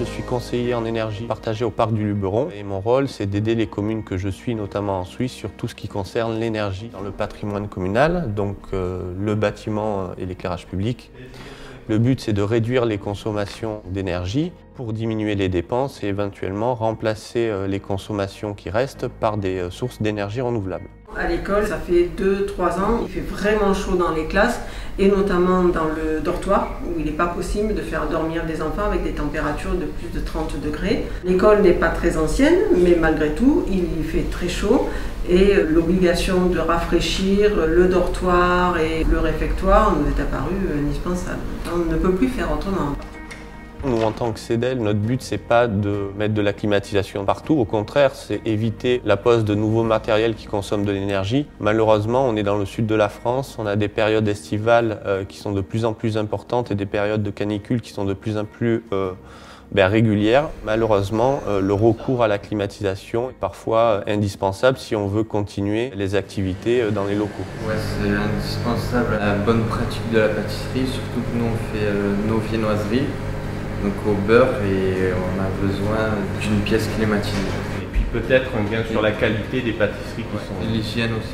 je suis conseiller en énergie partagée au parc du Luberon et mon rôle c'est d'aider les communes que je suis, notamment en Suisse, sur tout ce qui concerne l'énergie dans le patrimoine communal, donc le bâtiment et l'éclairage public. Le but c'est de réduire les consommations d'énergie pour diminuer les dépenses et éventuellement remplacer les consommations qui restent par des sources d'énergie renouvelables. À l'école, ça fait 2-3 ans, il fait vraiment chaud dans les classes et notamment dans le dortoir où il n'est pas possible de faire dormir des enfants avec des températures de plus de 30 degrés. L'école n'est pas très ancienne, mais malgré tout, il fait très chaud et l'obligation de rafraîchir le dortoir et le réfectoire nous est apparue indispensable. On ne peut plus faire autrement. Nous, en tant que CEDEL, notre but, c'est pas de mettre de la climatisation partout. Au contraire, c'est éviter la pose de nouveaux matériels qui consomment de l'énergie. Malheureusement, on est dans le sud de la France. On a des périodes estivales qui sont de plus en plus importantes et des périodes de canicule qui sont de plus en plus régulières. Malheureusement, le recours à la climatisation est parfois indispensable si on veut continuer les activités dans les locaux. Ouais, c'est indispensable à la bonne pratique de la pâtisserie, surtout que nous, on fait nos viennoiseries. Donc au beurre et on a besoin d'une pièce climatisée. Et puis peut-être un gain sur la qualité des pâtisseries qui sont... Et l'hygiène aussi.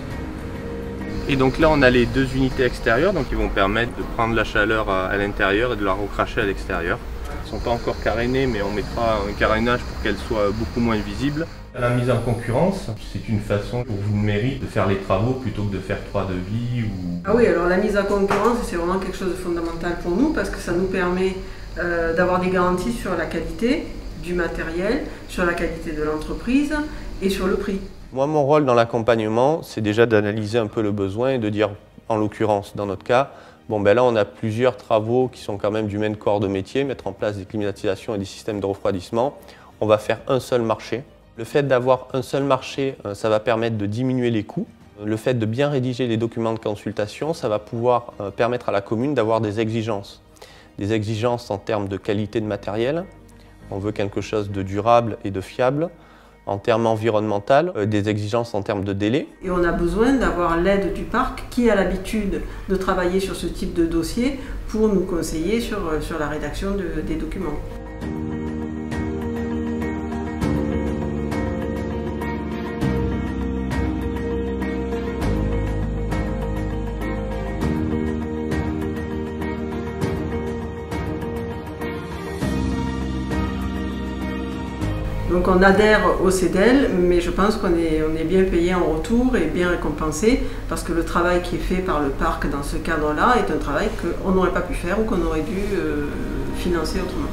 Et donc là on a les deux unités extérieures donc qui vont permettre de prendre la chaleur à l'intérieur et de la recracher à l'extérieur. Elles ne sont pas encore carénées mais on mettra un carénage pour qu'elles soient beaucoup moins visibles. La mise en concurrence, c'est une façon pour vous de mairie de faire les travaux plutôt que de faire 3 devis ou... Ah oui, alors la mise en concurrence c'est vraiment quelque chose de fondamental pour nous parce que ça nous permet d'avoir des garanties sur la qualité du matériel, sur la qualité de l'entreprise et sur le prix. Moi, mon rôle dans l'accompagnement, c'est déjà d'analyser un peu le besoin et de dire, en l'occurrence, dans notre cas, bon ben là on a plusieurs travaux qui sont quand même du même corps de métier, mettre en place des climatisations et des systèmes de refroidissement. On va faire un seul marché. Le fait d'avoir un seul marché, ça va permettre de diminuer les coûts. Le fait de bien rédiger les documents de consultation, ça va pouvoir permettre à la commune d'avoir des exigences. Des exigences en termes de qualité de matériel, on veut quelque chose de durable et de fiable. En termes environnementaux, des exigences en termes de délai. Et on a besoin d'avoir l'aide du parc qui a l'habitude de travailler sur ce type de dossier pour nous conseiller sur la rédaction des documents. Donc on adhère au CEDEL, mais je pense qu'on est bien payé en retour et bien récompensé parce que le travail qui est fait par le parc dans ce cadre-là est un travail qu'on n'aurait pas pu faire ou qu'on aurait dû financer autrement.